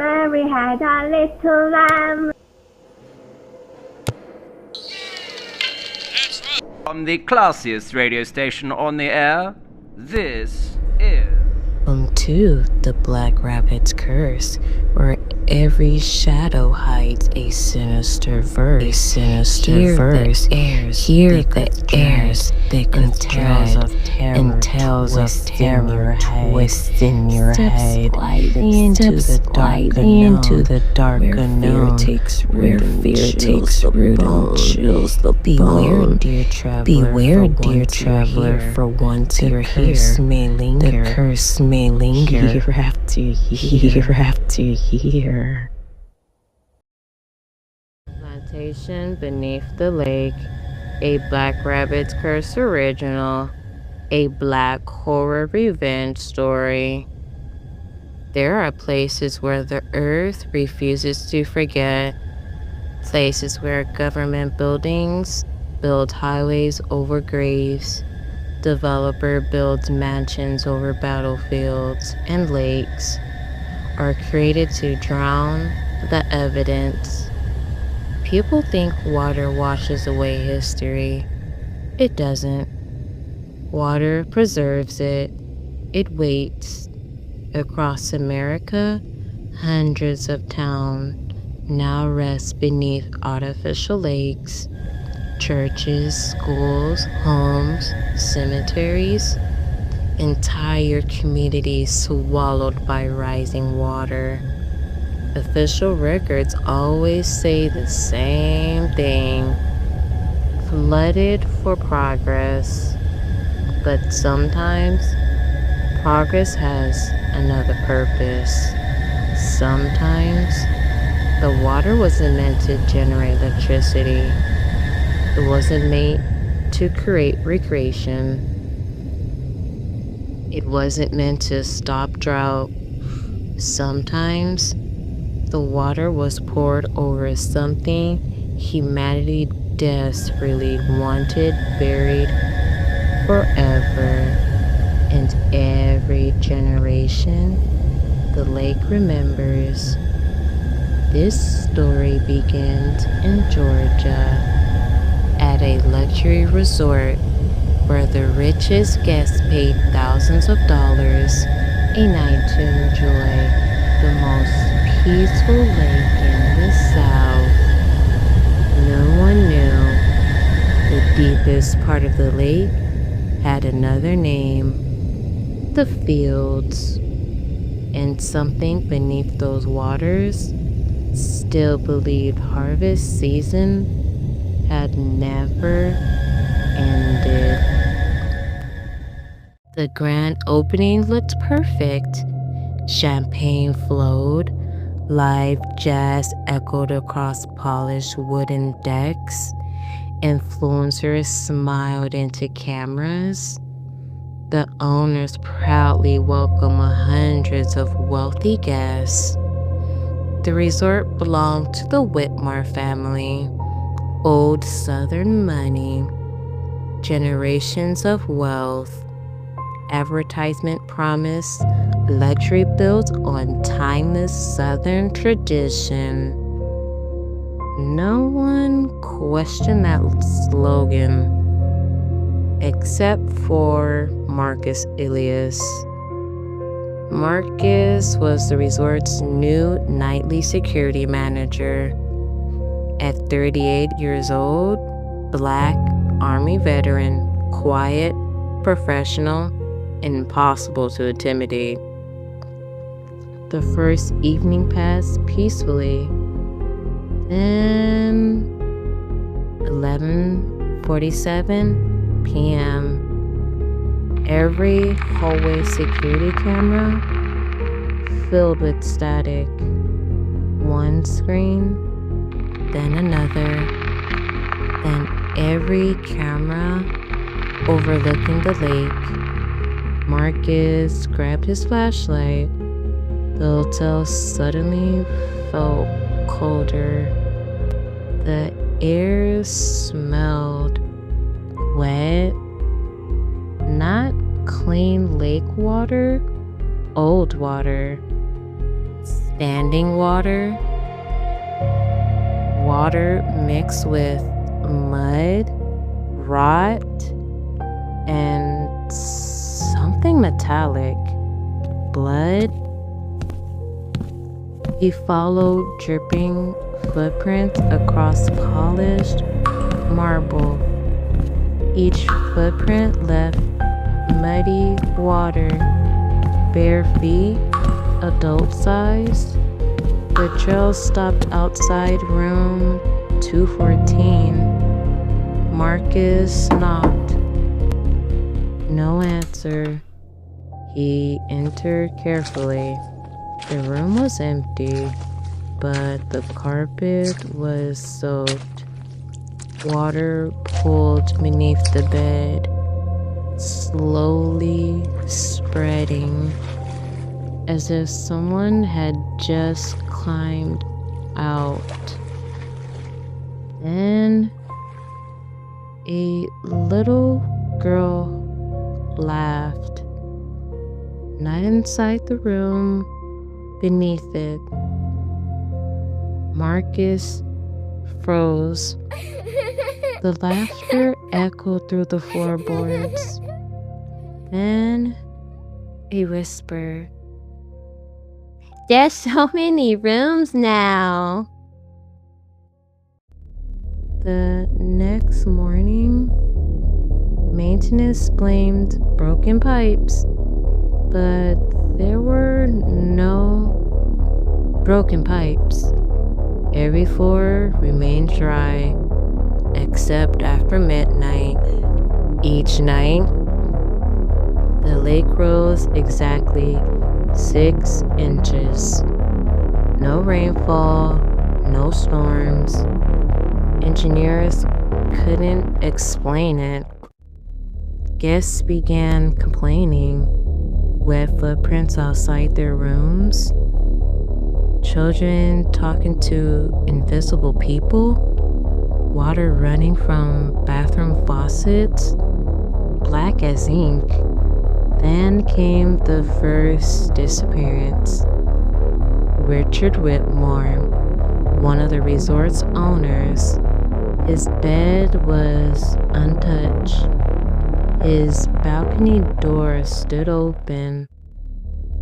Mary had a little lamb. From the classiest radio station on the air, this is... Welcome to the Black Rabbit's Curse, where every shadow hides a sinister verse. Hear the airs thick with dread and tales of terror twist in your head. Into the dark unknown, where fear takes root and chills the bone. Beware, dear traveler, for once you're here, the curse may linger year after year. Plantation Beneath the Lake, a Black Rabbit's Curse original, a black horror revenge story. There are places where the earth refuses to forget, places where government buildings build highways over graves, developer builds mansions over battlefields, and lakes are created to drown the evidence. People think water washes away history. It doesn't. Water preserves it. It waits. Across America, hundreds of towns now rest beneath artificial lakes. Churches, schools, homes, cemeteries, entire communities swallowed by rising water. Official records always say the same thing: flooded for progress. But sometimes progress has another purpose. Sometimes the water wasn't meant to generate electricity. It wasn't made to create recreation. It wasn't meant to stop drought. Sometimes the water was poured over something humanity desperately wanted buried forever. And every generation, the lake remembers. This story begins in Georgia, at a luxury resort where the richest guests paid thousands of dollars a night to enjoy the most peaceful lake in the South. No one knew the deepest part of the lake had another name: the fields. And something beneath those waters still believed harvest season had never ended. The grand opening looked perfect. Champagne flowed, live jazz echoed across polished wooden decks, influencers smiled into cameras. The owners proudly welcomed hundreds of wealthy guests. The resort belonged to the Whitmore family. Old Southern money, generations of wealth. Advertisement promised luxury built on timeless Southern tradition. No one questioned that slogan, except for Marcus Ilias. Marcus was the resort's new nightly security manager. At 38 years old, Black Army veteran, quiet, professional, and impossible to intimidate. The first evening passed peacefully. Then 11:47 p.m. Every hallway security camera filled with static. One screen, then another, then every camera overlooking the lake. Marcus grabbed his flashlight. The hotel suddenly felt colder. The air smelled wet, not clean lake water, old water. standing water, water mixed with mud, rot, and something metallic, blood. He followed dripping footprints across polished marble. Each footprint left muddy water, bare feet, adult-sized. The trail stopped outside room 214. Marcus knocked. No answer. He entered carefully. The room was empty, but the carpet was soaked. Water pooled beneath the bed, slowly spreading, as if someone had just climbed out. Then a little girl laughed, not inside the room, beneath it. Marcus froze. The laughter echoed through the floorboards. Then a whisper. There's so many rooms now. The next morning, maintenance blamed broken pipes, but there were no broken pipes. Every floor remained dry, except after midnight. Each night, the lake rose exactly 6 inches. No rainfall, no storms. Engineers couldn't explain it. Guests began complaining. Wet footprints outside their rooms. Children talking to invisible people. Water running from bathroom faucets. Black as ink. Then came the first disappearance. Richard Whitmore, one of the resort's owners. His bed was untouched. His balcony door stood open.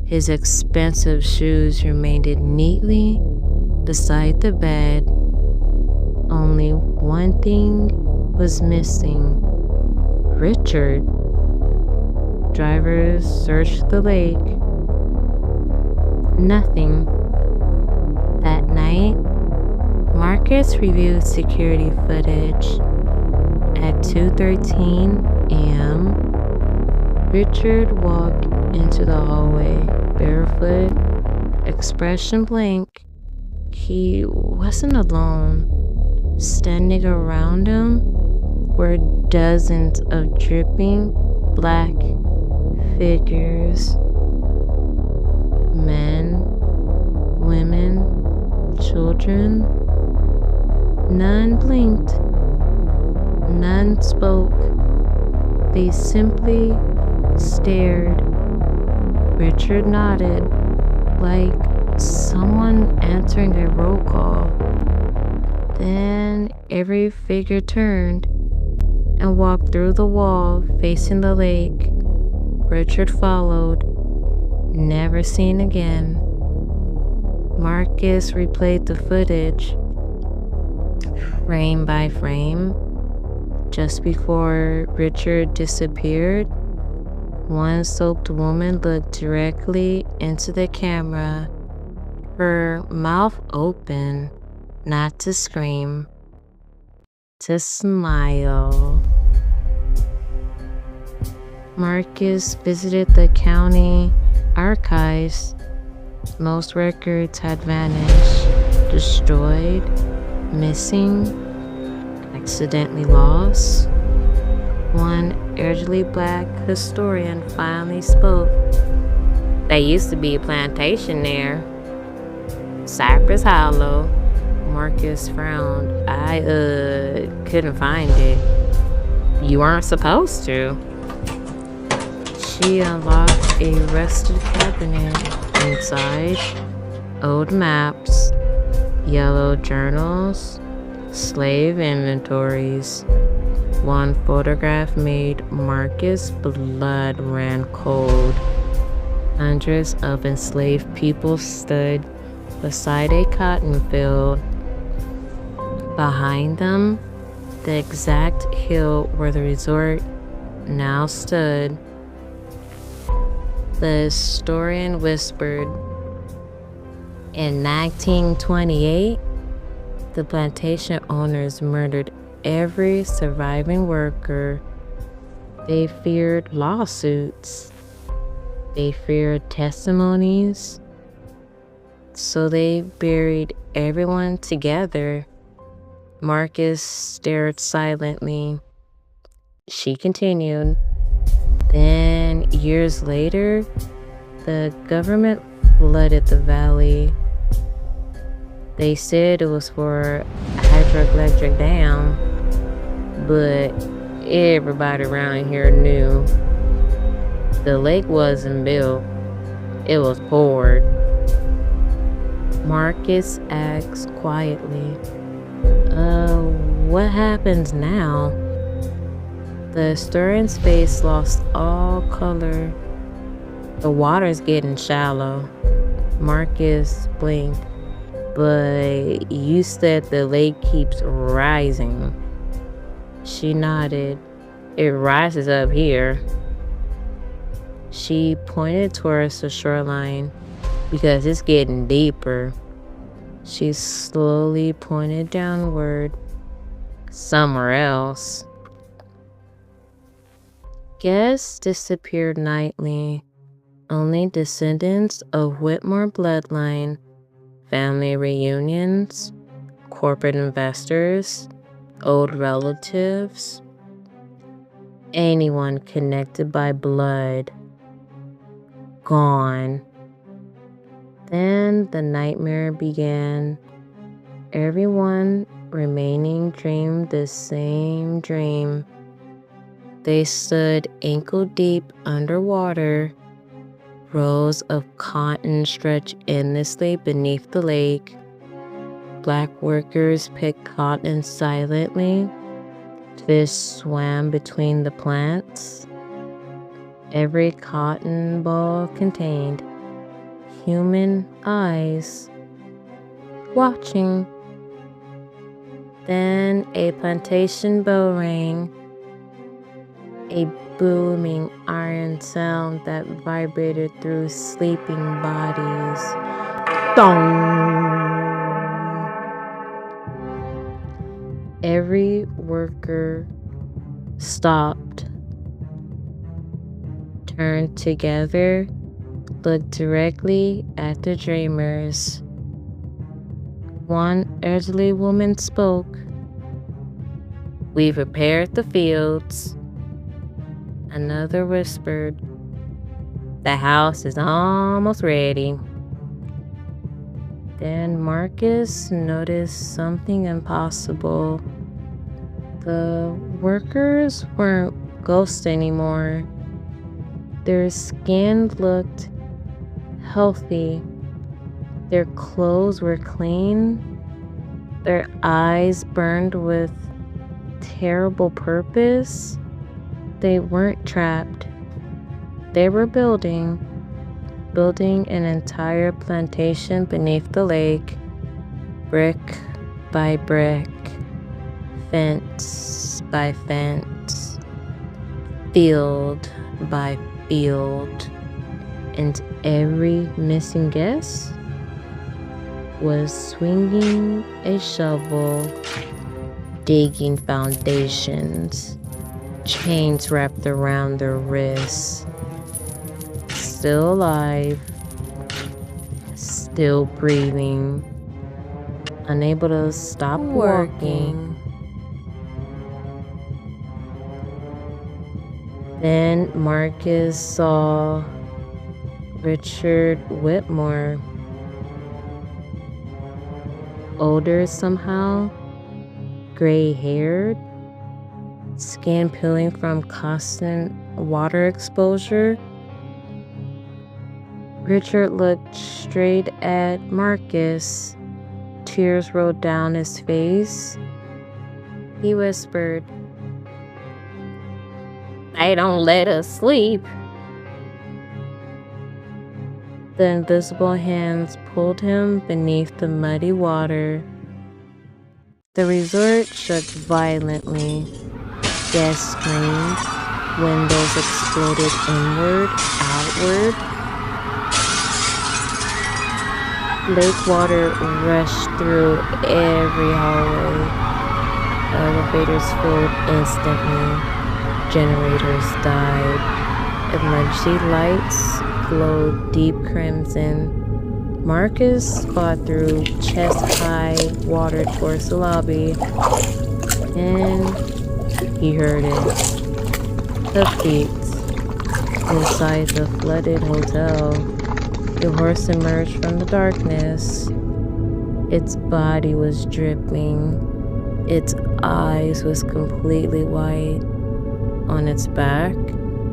His expensive shoes remained neatly beside the bed. Only one thing was missing. Richard. Drivers searched the lake. Nothing. That night, Marcus reviewed security footage. At 2:13 a.m., Richard walked into the hallway, barefoot, expression blank. He wasn't alone. Standing around him were dozens of dripping black figures. Men, women, children. None blinked. None spoke. They simply stared. Richard nodded, like someone answering a roll call. Then every figure turned and walked through the wall facing the lake. Richard followed, never seen again. Marcus replayed the footage, frame by frame. Just before Richard disappeared, one soaked woman looked directly into the camera, her mouth open, not to scream, to smile. Marcus visited the county archives. Most records had vanished, destroyed, missing, accidentally lost. One elderly black historian finally spoke. There used to be a plantation there. Cypress Hollow. Marcus frowned. I couldn't find it. You weren't supposed to. She unlocked a rusted cabinet. Inside, Old maps, yellow journals, slave inventories. One photograph made Marcus' blood ran cold. Hundreds of enslaved people stood beside a cotton field. Behind them, the exact hill where the resort now stood. The historian whispered, "In 1928, the plantation owners murdered every surviving worker. They feared lawsuits. They feared testimonies. So they buried everyone together." Marcus stared silently. She continued, "Then, years later, the government flooded the valley. They said it was for a hydroelectric dam, but everybody around here knew the lake wasn't built, it was poured." Marcus asked quietly, What happens now?" The historian's face lost all color. "The water's getting shallow." Marcus blinked. "But you said the lake keeps rising." She nodded. "It rises up here." She pointed towards the shoreline. "Because it's getting deeper." She slowly pointed downward. "Somewhere else." Guests disappeared nightly. Only descendants of Whitmore bloodline, family reunions, corporate investors, old relatives, anyone connected by blood, gone. Then the nightmare began. Everyone remaining dreamed the same dream. They stood ankle deep underwater. Rows of cotton stretched endlessly beneath the lake. Black workers picked cotton silently. Fish swam between the plants. Every cotton ball contained human eyes watching. Then a plantation bell rang, a booming iron sound that vibrated through sleeping bodies. Dong! Every worker stopped, turned together, looked directly at the dreamers. One elderly woman spoke. "We've repaired the fields." Another whispered, "The house is almost ready." Then Marcus noticed something impossible. The workers weren't ghosts anymore. Their skin looked healthy. Their clothes were clean. Their eyes burned with terrible purpose. They weren't trapped. They were building an entire plantation beneath the lake, brick by brick, fence by fence, field by field, and every missing guest was swinging a shovel, digging foundations, chains wrapped around their wrists. Still alive, still breathing, unable to stop working. Then Marcus saw Richard Whitmore, older somehow, gray-haired, skin peeling from constant water exposure. Richard looked straight at Marcus. Tears rolled down his face. He whispered, "They don't let us sleep." The invisible hands pulled him beneath the muddy water. The resort shook violently. Guests screamed. Windows exploded inward, outward. Lake water rushed through every hallway. Elevators filled instantly. Generators died. Emergency lights glowed deep crimson. Marcus fought through chest-high water towards the lobby, and he heard it. Hoofbeats inside the flooded hotel. The horse emerged from the darkness. Its body was dripping. Its eyes was completely white. On its back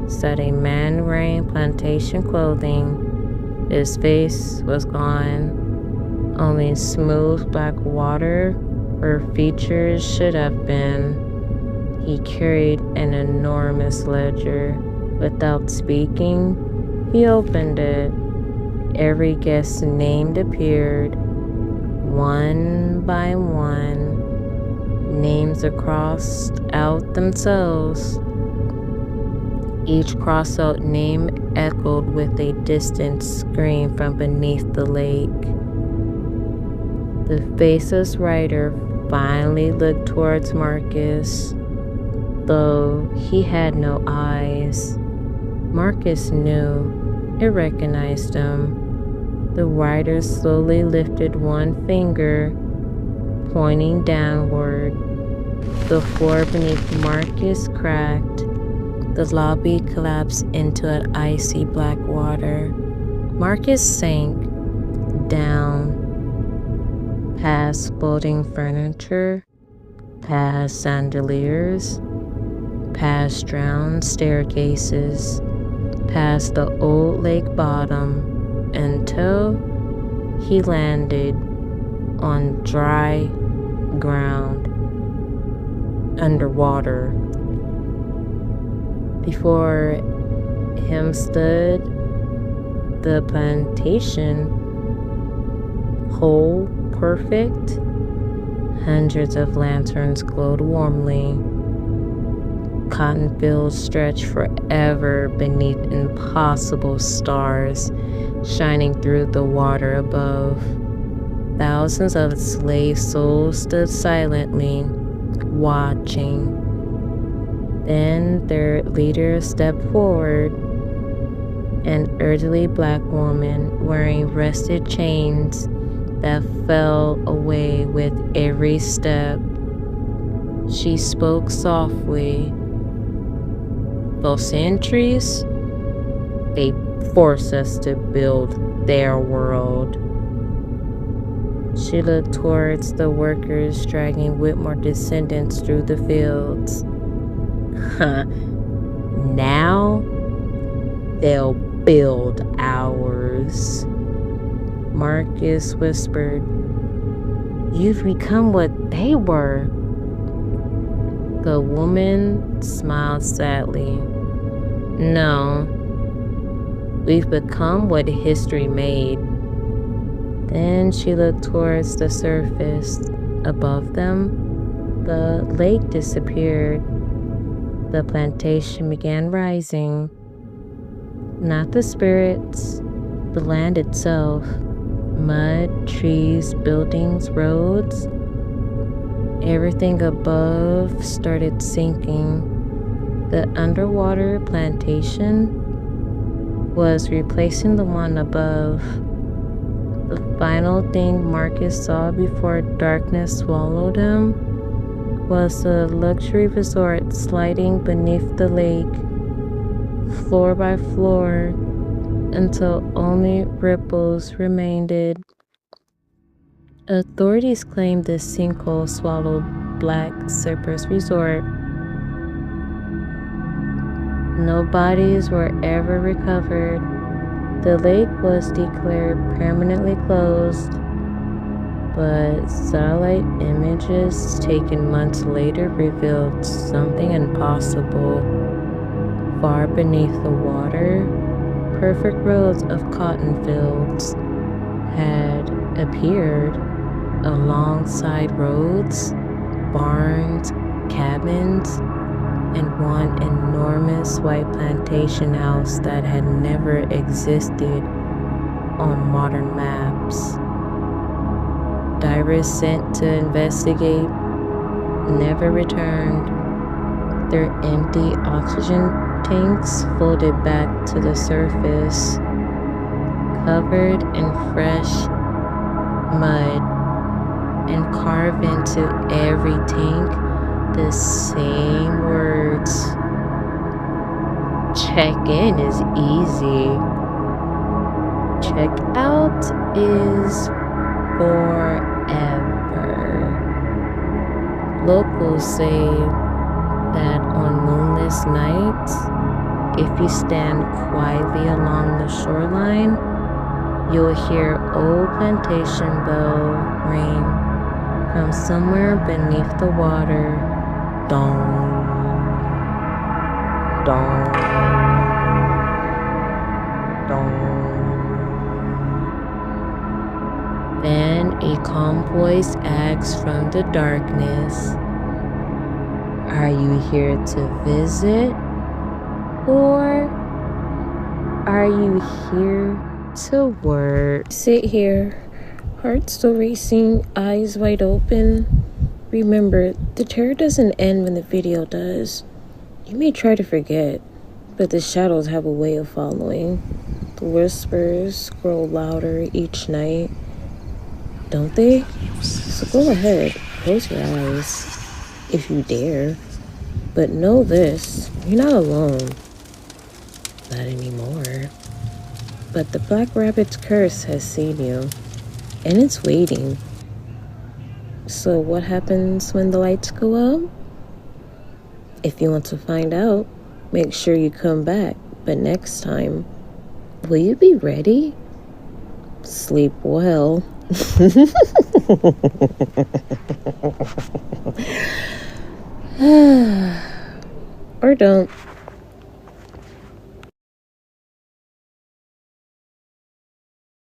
sat a man wearing plantation clothing. His face was gone. Only smooth black water where features should have been. He carried an enormous ledger. Without speaking, he opened it. Every guest's name appeared, one by one. Names crossed out themselves. Each cross-out name echoed with a distant scream from beneath the lake. The faceless rider finally looked towards Marcus, though he had no eyes. Marcus knew. It recognized him. The rider slowly lifted one finger, pointing downward. The floor beneath Marcus cracked. The lobby collapsed into an icy black water. Marcus sank down, past floating furniture, past chandeliers, past drowned staircases, past the old lake bottom, until he landed on dry ground, underwater. Before him stood the plantation, whole, perfect. Hundreds of lanterns glowed warmly. Cotton fields stretched forever beneath impossible stars shining through the water above. Thousands of slave souls stood silently, watching. Then their leader stepped forward, an elderly black woman wearing rusted chains that fell away with every step. She spoke softly. "Those centuries, they forced us to build their world." She looked towards the workers dragging Whitmore descendants through the fields. Now they'll build ours. Marcus whispered, "You've become what they were." The woman smiled sadly. "No, we've become what history made." Then she looked towards the surface. Above them, the lake disappeared. The plantation began rising. Not the spirits, the land itself. Mud, trees, buildings, roads. Everything above started sinking. The underwater plantation was replacing the one above. The final thing Marcus saw before darkness swallowed him was a luxury resort sliding beneath the lake, floor by floor, until only ripples remained. Authorities claimed the sinkhole swallowed Black Cypress Resort. No bodies were ever recovered. The lake was declared permanently closed, but satellite images taken months later revealed something impossible. Far beneath the water, perfect rows of cotton fields had appeared alongside roads, barns, cabins, and one enormous white plantation house that had never existed on modern maps. Divers sent to investigate never returned. Their empty oxygen tanks floated back to the surface, covered in fresh mud, and carved into every tank the same words. Check in is easy. Check out is forever. Locals say that on moonless nights, if you stand quietly along the shoreline, you'll hear old plantation bell ring from somewhere beneath the water. Dong, dong, dong. Then a calm voice asks from the darkness, "Are you here to visit? Or are you here to work?" Sit here, heart still racing, eyes wide open. Remember, the terror doesn't end when the video does. You may try to forget, but the shadows have a way of following. The whispers grow louder each night, don't they? So go ahead, close your eyes, if you dare. But know this, you're not alone. Not anymore. But the Black Rabbit's curse has seen you, and it's waiting. So what happens when the lights go out? If you want to find out, make sure you come back. But next time, will you be ready? Sleep well. Or don't.